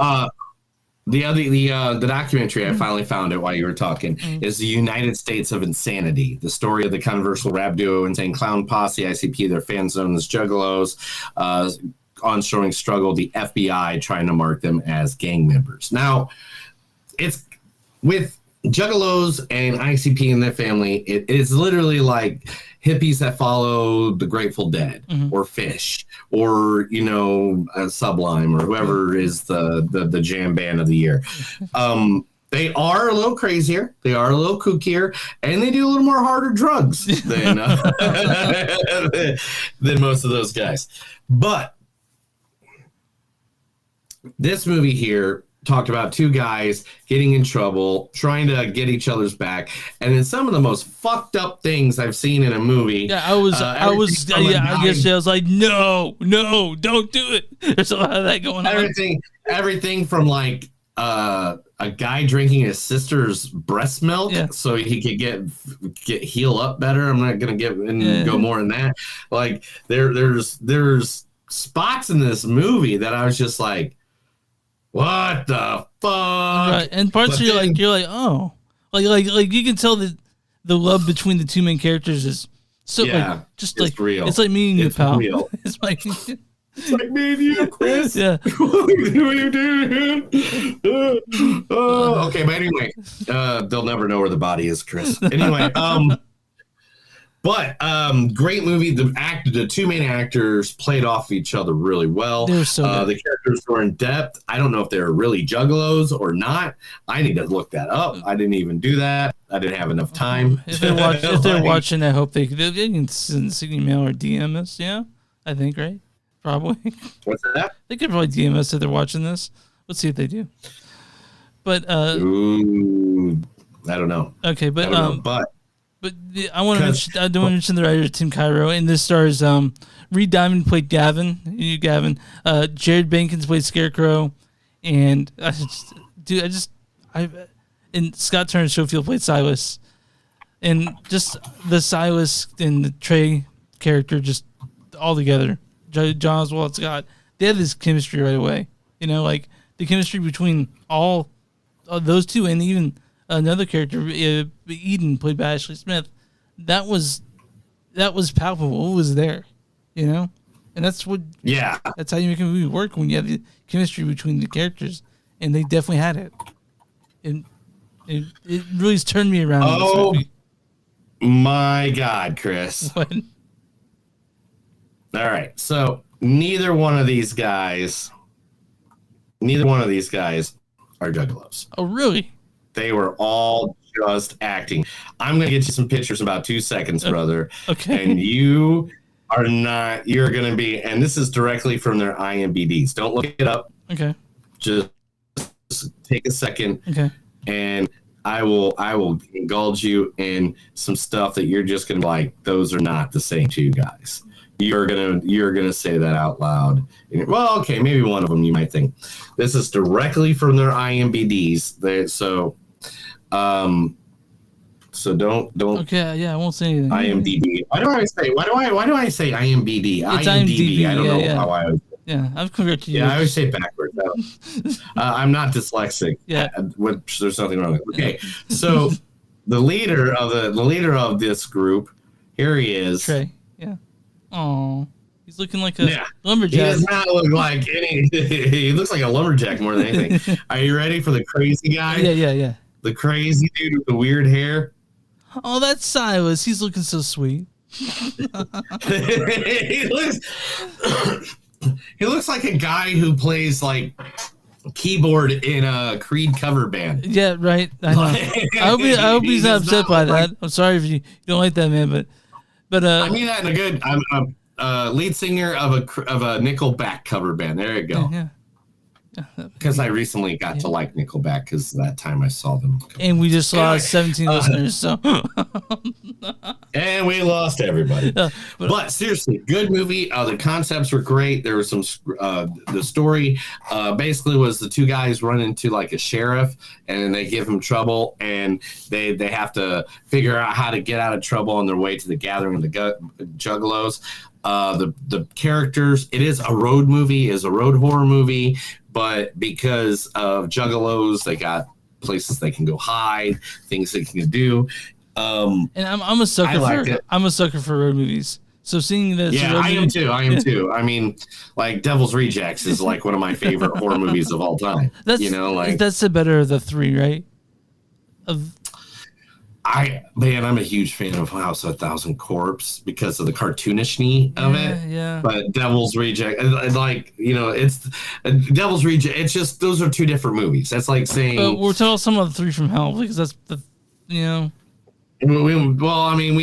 The documentary, I finally found it while you were talking, is The United States of Insanity, the story of the controversial rap duo Insane Clown Posse, ICP, their fans known as Juggalos, ongoing struggle, the FBI trying to mark them as gang members. Now, it's with Juggalos and ICP and their family, it is literally like hippies that follow the Grateful Dead or Fish or Sublime or whoever is the jam band of the year. They are a little crazier, they are a little kookier, and they do a little more harder drugs than than most of those guys. But this movie here talked about two guys getting in trouble, trying to get each other's back, and then some of the most fucked up things I've seen in a movie. Yeah, I was like, no, don't do it. There's a lot of that going on. Everything from like a guy drinking his sister's breast milk so he could get heal up better. I'm not gonna go more in that. Like there's spots in this movie that I was just like, what the fuck? Right. And parts where you're like, oh, like you can tell that the love between the two main characters is so real. It's like me and you, pal. Real. It's like me and you, Chris. Yeah. What are you doing? Okay, but anyway, they'll never know where the body is, Chris. Anyway, But great movie. The two main actors played off each other really well. They were so good. The characters were in depth. I don't know if they're really Juggalos or not. I need to look that up. I didn't even do that. I didn't have enough time. If they're watching, I hope they can send an email or DM us. Yeah, I think, right? Probably. What's that? They could probably DM us if they're watching this. Let's see if they do. But Ooh, I don't know. Okay, but But I want to mention, I don't want to mention the writer Tim Cairo, and this stars Reed Diamond played Gavin. You Gavin. Jared Bankins played Scarecrow, and and Scott Turner Schofield played Silas, and just the Silas and the Trey character just all together. John Oswald, Scott, they had this chemistry right away. You know, like the chemistry between all those two, and even another character, Eden, played by Ashley Smith. That was palpable. It was there, you know, and that's what. Yeah, that's how you make a movie work, when you have the chemistry between the characters, and they definitely had it. And it really turned me around. Oh my God, Chris! What? All right, so neither one of these guys are Juggalos. Oh, really? They were all just acting. I'm going to get you some pictures in about 2 seconds, brother. Okay. And you're going to be, and this is directly from their IMDb's. Don't look it up. Okay. Just take a second. Okay. And I will indulge you in some stuff that you're just going to be like, those are not the same two guys. You're gonna say that out loud. Well, okay, maybe one of them you might think. This is directly from their IMDb's. So don't. Okay, yeah, I won't say anything. IMDb. Why do I say IMDb? It's IMDb. I don't know how I always. Yeah, I've converted you. Yeah, I always say it backwards. I'm not dyslexic. Yeah, which there's nothing wrong with. Okay, so the leader of this group, here he is. Trey. Yeah. Oh, he's looking like a lumberjack. He does not look like any. He looks like a lumberjack more than anything. Are you ready for the crazy guy? Yeah. The crazy dude with the weird hair. Oh, that's Silas. He's looking so sweet. he looks like a guy who plays like keyboard in a Creed cover band. Yeah, right. I know. I hope he's not upset by that. I'm sorry if you don't like that man, but I mean that in a good. I'm lead singer of a Nickelback cover band. There you go. Yeah. Because I recently got to like Nickelback because that time I saw them. And we just lost 17 listeners. So. And we lost everybody. But seriously, good movie. The concepts were great. There was some. The story basically was the two guys run into like a sheriff, and they give him trouble, and they have to figure out how to get out of trouble on their way to the gathering of the Juggalos. The characters. It is a road movie. Is a road horror movie. But because of Juggalos, they got places they can go hide, things they can do. And I'm a sucker I'm a sucker for road movies. So seeing this, I am too. I mean, like Devil's Rejects is like one of my favorite horror movies of all time. That's the better of the three, right? I'm a huge fan of House of a Thousand Corpse because of the cartoonishness of it. Yeah. But Devil's Reject, it's Devil's Reject. It's just those are two different movies. That's like saying. But we're talking some of the Three from Hell because that's the. We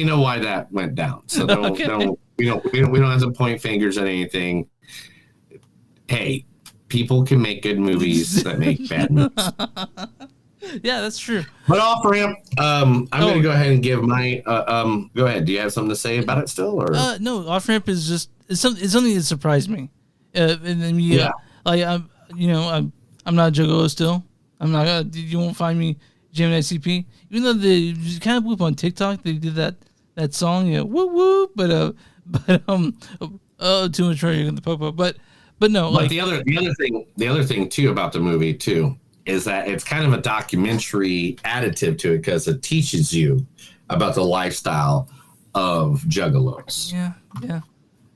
know why that went down. So we don't have to point fingers at anything. Hey, people can make good movies that make bad movies. Yeah, that's true. But off ramp, I'm going to go ahead and give my. Go ahead. Do you have something to say about it still, or no? Off ramp is just it's something that surprised me. And then like I'm not a Juggalo still. I'm not. You won't find me jamming ICP. Even though they kind of blew up on TikTok, they did that song, woo woo. But too much in the popo. But no. But the other thing too about the movie too. Is that it's kind of a documentary additive to it because it teaches you about the lifestyle of Juggalos. Yeah,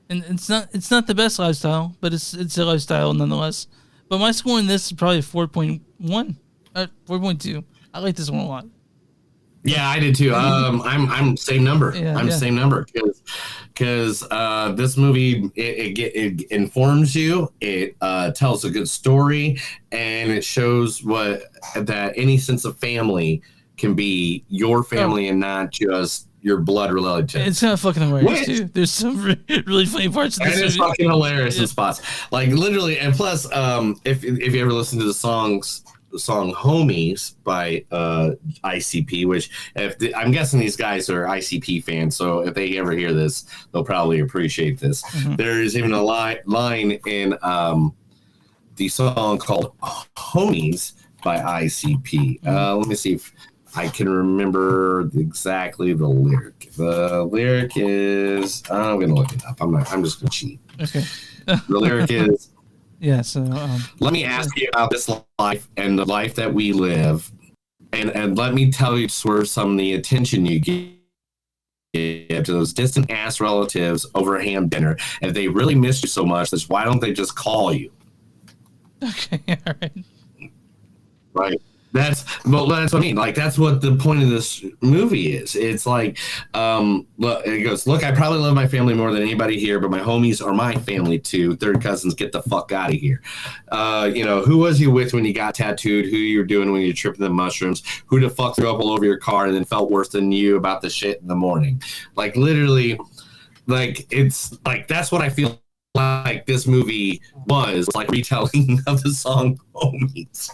and it's not the best lifestyle, but it's a lifestyle nonetheless. But my score in this is probably 4.1, 4.2. I like this one a lot. Yeah, I did too. I'm same number. Same number because this movie it informs you. It tells a good story, and it shows that any sense of family can be your family and not just your blood relatives. It's kind of fucking hilarious too. There's some really funny parts of this movie. It's fucking hilarious in spots, like literally. And plus, if you ever listen to the songs song "Homies" by ICP, which I'm guessing these guys are ICP fans, so if they ever hear this, they'll probably appreciate this. Mm-hmm. There is even a line in the song called "Homies" by ICP. Let me see if I can remember exactly the lyric. The lyric is, I'm going to look it up. I'm just going to cheat. Okay. The lyric is, yeah, so let me ask you about this life and the life that we live, and let me tell you where some of the attention you give to those distant ass relatives over a ham dinner. If they really miss you so much, that's why don't they just call you? Okay, all right. Right. That's what I mean. Like, that's what the point of this movie is. It's like, look, it goes, look, I probably love my family more than anybody here, but my homies are my family too. Third cousins, get the fuck out of here. Who was you with when you got tattooed? Who you were doing when you're tripping the mushrooms? Who the fuck threw up all over your car and then felt worse than you about the shit in the morning? Like, literally, like, it's like, that's what I feel like this movie was like, retelling of the song "Homies."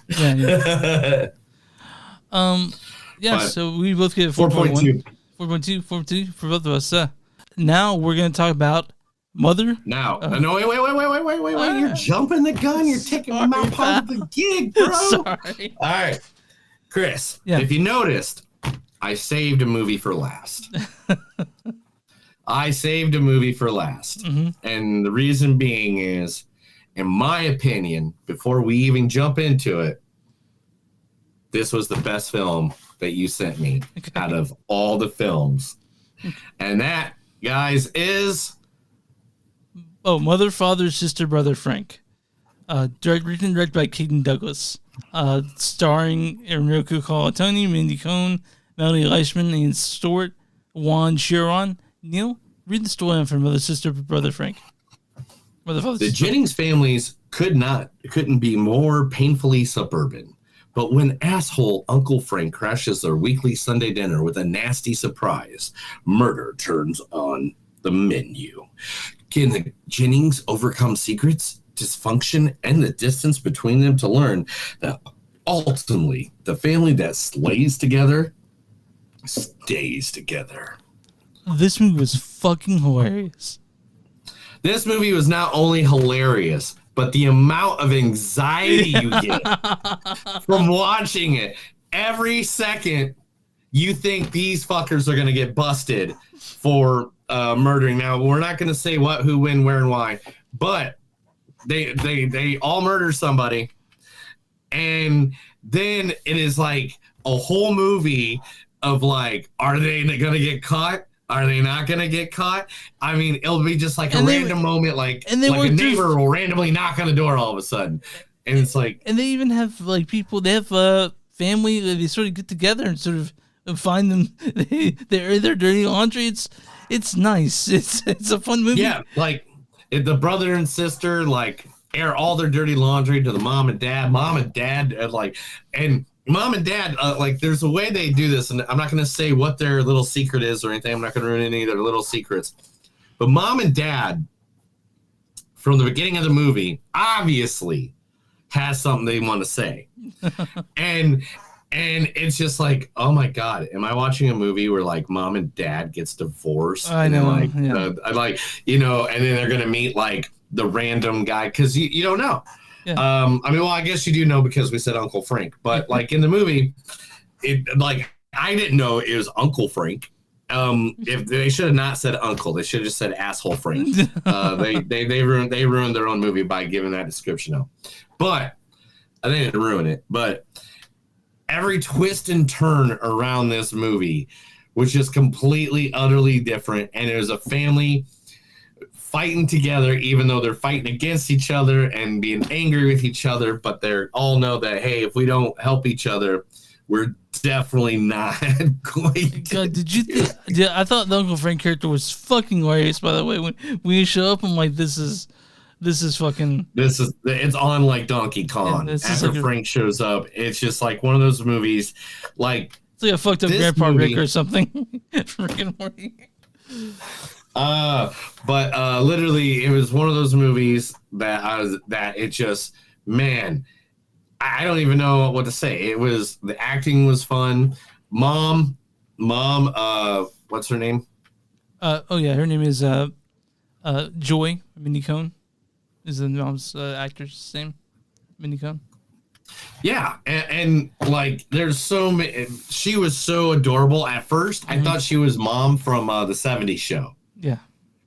Yeah. So we both get 4.1, 4.2 for both of us. Now we're gonna talk about Mother. No, wait! You're jumping the gun. You're taking them out part of the gig, bro. Sorry. All right, Chris. Yeah. If you noticed, I saved a movie for last. Mm-hmm. And the reason being is, in my opinion, before we even jump into it, this was the best film that you sent me out of all the films. And that, guys, is... Mother, Father, Sister, Brother, Frank. Written and directed by Keaton Douglas. Starring Enrico Colantoni, Mindy Cohn, Melanie Leishman, Ian Stewart, Juan Chiron. Neil, read the story for Mother, Sister, Brother, Frank. Mother, Father, the Jennings families couldn't be more painfully suburban. But when asshole Uncle Frank crashes their weekly Sunday dinner with a nasty surprise, murder turns on the menu. Can the Jennings overcome secrets, dysfunction, and the distance between them to learn that ultimately the family that slays together stays together? This movie was fucking hilarious. This movie was not only hilarious, but the amount of anxiety you get from watching it, every second you think these fuckers are going to get busted for murdering. Now, we're not going to say what, who, when, where, and why, but they all murder somebody. And then it is like a whole movie of like, are they going to get caught? Are they not going to get caught? I mean, it'll be just like a random moment, like a neighbor will randomly knock on the door all of a sudden. And it's like... And they even have, like, people, they have family, they sort of get together and sort of find them, they're in their dirty laundry. It's nice. It's a fun movie. Yeah, like, the brother and sister, like, air all their dirty laundry to the mom and dad. Mom and dad, Mom and dad, like, there's a way they do this, and I'm not going to say what their little secret is or anything. I'm not going to ruin any of their little secrets. But mom and dad, from the beginning of the movie, obviously has something they want to say. and it's just like, oh, my God, am I watching a movie where, like, mom and dad gets divorced? I know. And then, and then they're going to meet, like, the random guy, because you don't know. Yeah. I guess you do know because we said Uncle Frank, but like in the movie, I didn't know it was Uncle Frank. If they should have not said Uncle, they should have just said asshole Frank. They ruined their own movie by giving that description out. But I didn't ruin it. But every twist and turn around this movie was just completely, utterly different, and it was a family fighting together, even though they're fighting against each other and being angry with each other, but they all know that, hey, if we don't help each other, we're definitely not going to. God, did you think? Yeah, I thought the Uncle Frank character was fucking hilarious. By the way, when you show up, I'm like, this is fucking. It's on like Donkey Kong. After like Frank shows up, it's just like one of those movies, like it's like a fucked up Grandpa Rick or something. Freaking morning. But literally, it was one of those movies that it just, man, I don't even know what to say. It was, the acting was fun. Mom, what's her name? Her name is Joy Mindy Cohn. Is the mom's actress name? Mindy Cohn. Yeah, and like there's so many. She was so adorable at first. I thought she was Mom from the '70s show. Yeah.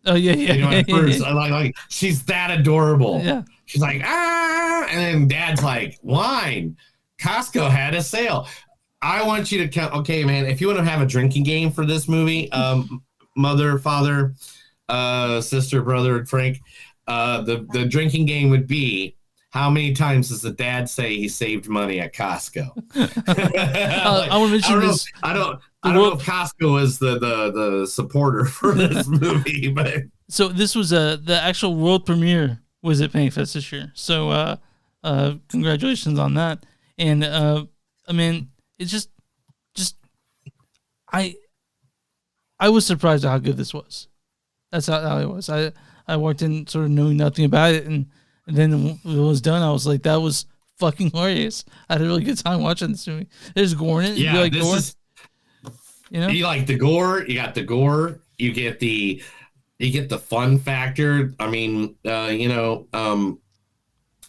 Oh yeah. You know, at first, like she's that adorable. Yeah. She's like, and then Dad's like, wine. Costco had a sale. I want you to count. Okay, man, if you want to have a drinking game for this movie, mother, father, sister, brother, Frank, the drinking game would be, how many times does the dad say he saved money at Costco? I want to mention this. I don't know if Costco is the supporter for this movie, but so this was the actual world premiere was at Panic Fest this year. So congratulations on that. And I mean, it's just I was surprised at how good this was. That's how it was. I walked in sort of knowing nothing about it, and then when it was done, I was like, that was fucking hilarious. I had a really good time watching this movie. There's gore in it. Yeah, you like this gore? is. You know, you like the gore. You got the gore. You get the fun factor. I mean,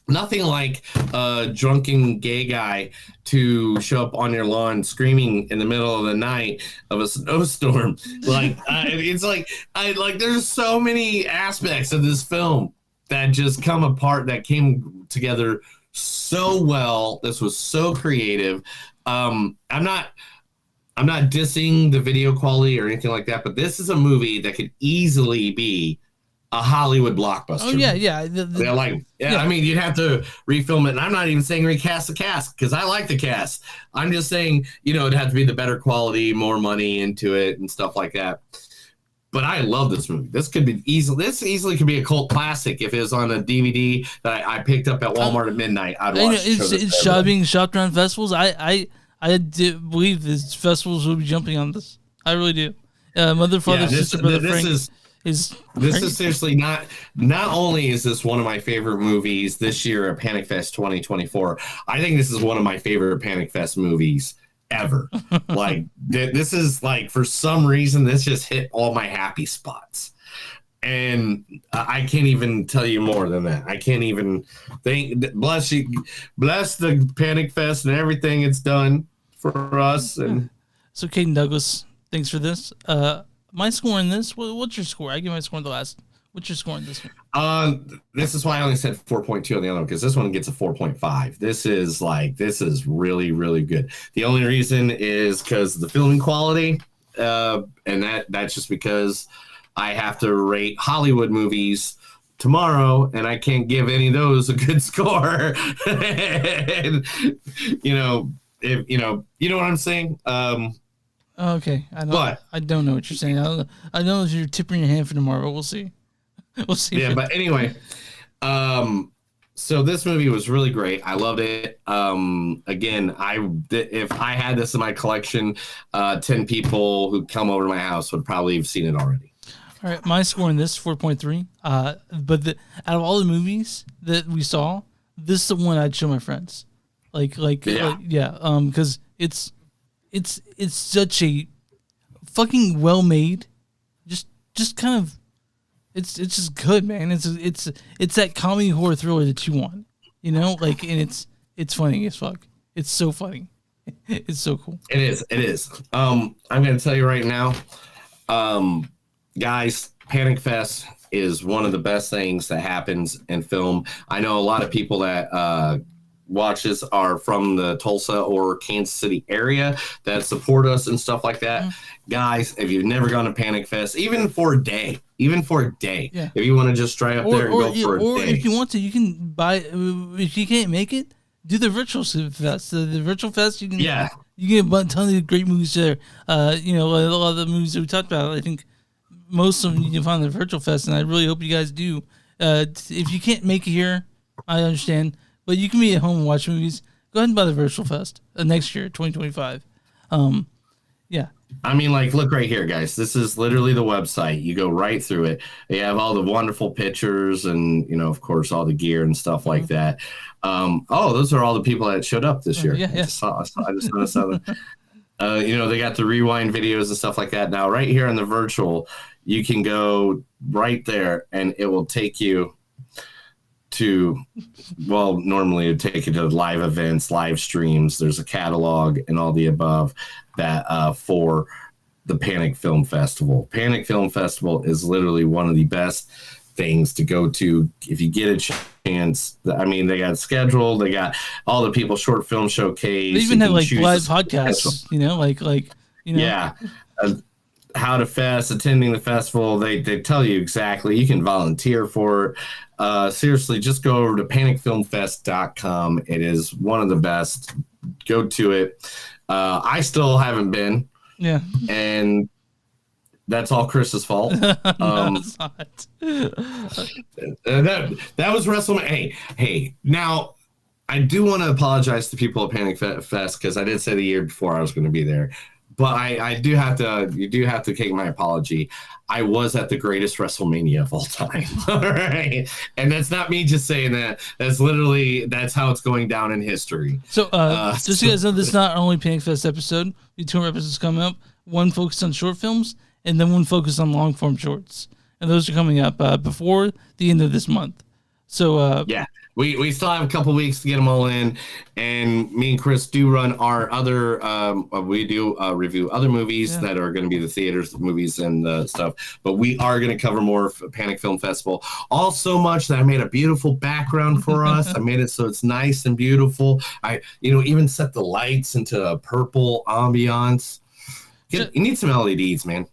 nothing like a drunken gay guy to show up on your lawn screaming in the middle of the night of a snowstorm. Like it's like there's so many aspects of this film that just come apart, that came together so well. This was so creative. I'm not dissing the video quality or anything like that, but this is a movie that could easily be a Hollywood blockbuster. Oh yeah, yeah. I mean, you'd have to refilm it, and I'm not even saying recast the cast because I like the cast. I'm just saying, it'd have to be the better quality, more money into it, and stuff like that. But I love this movie. This easily could be a cult classic if it was on a DVD that I picked up at Walmart at midnight. I'd watch it. It's being shopped around festivals. I do believe these festivals will be jumping on this. I really do. Mother, father, sister, brother, Frank. This is seriously not only is this one of my favorite movies this year at Panic Fest 2024, I think this is one of my favorite Panic Fest movies ever. Like this is like, for some reason, this just hit all my happy spots. And I can't even tell you more than that. I can't even bless the Panic Fest and everything it's done for us. And so Caden Douglas, thanks for this. My score in this, what's your score? I give my score in the last. What's your score in this one? This is why I only said 4.2 on the other one, because this one gets a 4.5. This is really, really good. The only reason is because of the filming quality, and that's just because I have to rate Hollywood movies tomorrow, and I can't give any of those a good score. And, if you know what I'm saying. Okay, I don't know what you're saying. I know you're tipping your hand for tomorrow, but we'll see. We'll see. Yeah, but anyway, so this movie was really great. I loved it. Again, if I had this in my collection, 10 people who come over to my house would probably have seen it already. All right, my score in this 4.3. But out of all the movies that we saw, this is the one I'd show my friends. Because it's such a fucking well made, just kind of, it's just good, man. It's that comedy horror thriller that you want, and it's funny as fuck. It's so funny. It's so cool. It is. I'm gonna tell you right now, guys, Panic Fest is one of the best things that happens in film. I know a lot of people that watches are from the Tulsa or Kansas City area that support us and stuff like that. Guys, if you've never gone to Panic Fest, even for a day, if you want to just try up there and go for a day. Or if you want to, you can buy, if you can't make it, do the virtual fest. The virtual fest, you can get a ton of great movies there. A lot of the movies that we talked about, I think most of them you can find at the virtual fest, and I really hope you guys do. If you can't make it here, I understand. But you can be at home and watch movies. Go ahead and buy the virtual fest next year, 2025. I mean, like, look right here, guys. This is literally the website. You go right through it. They have all the wonderful pictures and, of course, all the gear and stuff like that. Those are all the people that showed up this year. Yeah. I just noticed them. They got the rewind videos and stuff like that. Now, right here in the virtual, you can go right there and it will take you to, normally it would take you to live events, live streams. There's a catalog and all the above that for the Panic Film Festival. Panic Film Festival is literally one of the best things to go to if you get a chance. I mean, they got scheduled, they got all the people, short film showcase. They even have like live podcasts, Yeah. How to fest, attending the festival. They tell you exactly. You can volunteer for it. Seriously, just go over to panicfilmfest.com. It is one of the best. Go to it. I still haven't been. Yeah. And that's all Chris's fault. No, it's not. That was WrestleMania. Hey, now I do want to apologize to people at Panic Fest because I did say the year before I was going to be there. But I do have to. You do have to take my apology. I was at the greatest WrestleMania of all time. All right, and that's not me just saying that. That's how it's going down in history. So, just so you guys know, this is not only Panic Fest episode. We have 2 more episodes coming up. One focused on short films, and then one focused on long form shorts. And those are coming up before the end of this month. So, yeah. We still have a couple weeks to get them all in, and me and Chris do run our other. We do review other movies that are going to be the theaters movies and stuff. But we are going to cover more of Panic Film Festival. All so much that I made a beautiful background for us. I made it so it's nice and beautiful. I even set the lights into a purple ambiance. You need some LEDs, man.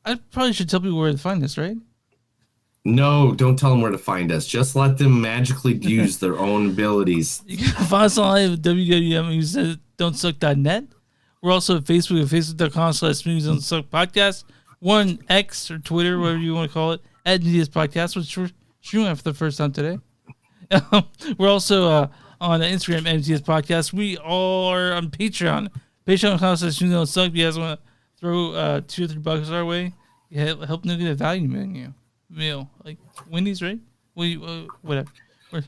I probably should tell people where to find this, right? No, don't tell them where to find us. Just let them magically use their own abilities. You can find us online at www.moviesdon'tsuck.net. We're also at Facebook at facebook.com/moviesdon'tsuck podcast. One X or Twitter, whatever you want to call it, at NDS Podcast, which we're streaming for the first time today. We're also on Instagram at NDS Podcast. We are on Patreon. Patreon.com/moviesdon'tsuck. If you guys want to throw $2 or $3 our way, help them get a value menu. Meal like Wendy's, right? Whatever.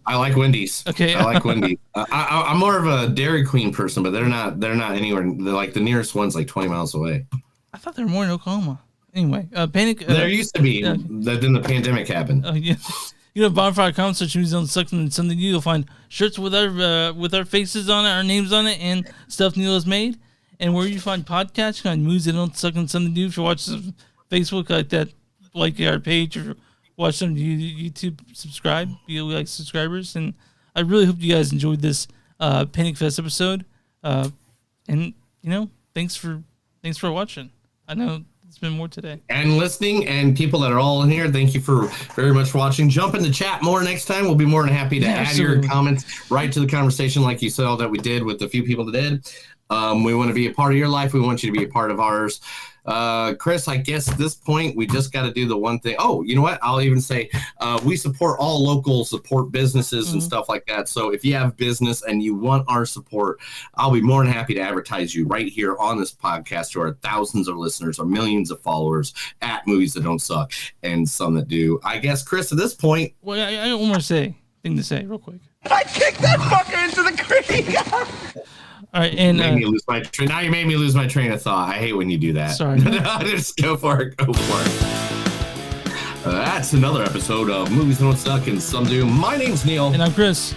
I like Wendy's. Okay, I like Wendy's. I'm more of a Dairy Queen person, but they're not anywhere. They're like the nearest one's like 20 miles away. I thought there were more in Oklahoma. Anyway, Panic. There used to be. Then the pandemic happened. Yeah. Bonfire.com, search Movies Don't Suck, and something new. You'll find shirts with our faces on it, our names on it, and stuff Neil has made. And where you find podcasts, you find Movies That Don't Suck and something new. If you watch Facebook like that. Like our page or watch some YouTube, subscribe, be like subscribers, and I really hope you guys enjoyed this Panic Fest episode. And thanks for watching. I know it's been more today and listening, and people that are all in here. Thank you very much for watching. Jump in the chat more next time. We'll be more than happy to add your comments right to the conversation, like you saw that we did with the few people that did. We want to be a part of your life. We want you to be a part of ours. Chris, I guess at this point, we just got to do the one thing. Oh, you know what? I'll even say we support all local support businesses and stuff like that. So if you have business and you want our support, I'll be more than happy to advertise you right here on this podcast to our thousands of listeners, our millions of followers at Movies That Don't Suck and some that do. I guess, Chris, at this point. Well, I got one more thing to say real quick. I kicked that fucker into the creek. All right, and now you made me lose my train of thought. I hate when you do that. Sorry. Just go for it. That's another episode of Movies That Don't Suck and Some Do. My name's Neil. And I'm Chris.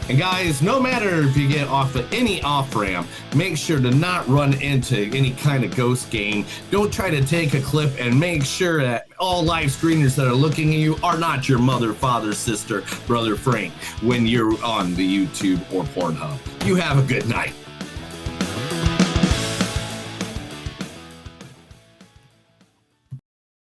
And guys, no matter if you get off of any off-ramp, make sure to not run into any kind of ghost game. Don't try to take a clip, and make sure that all live screeners that are looking at you are not your mother, father, sister, brother, Frank when you're on the YouTube or Pornhub. You have a good night.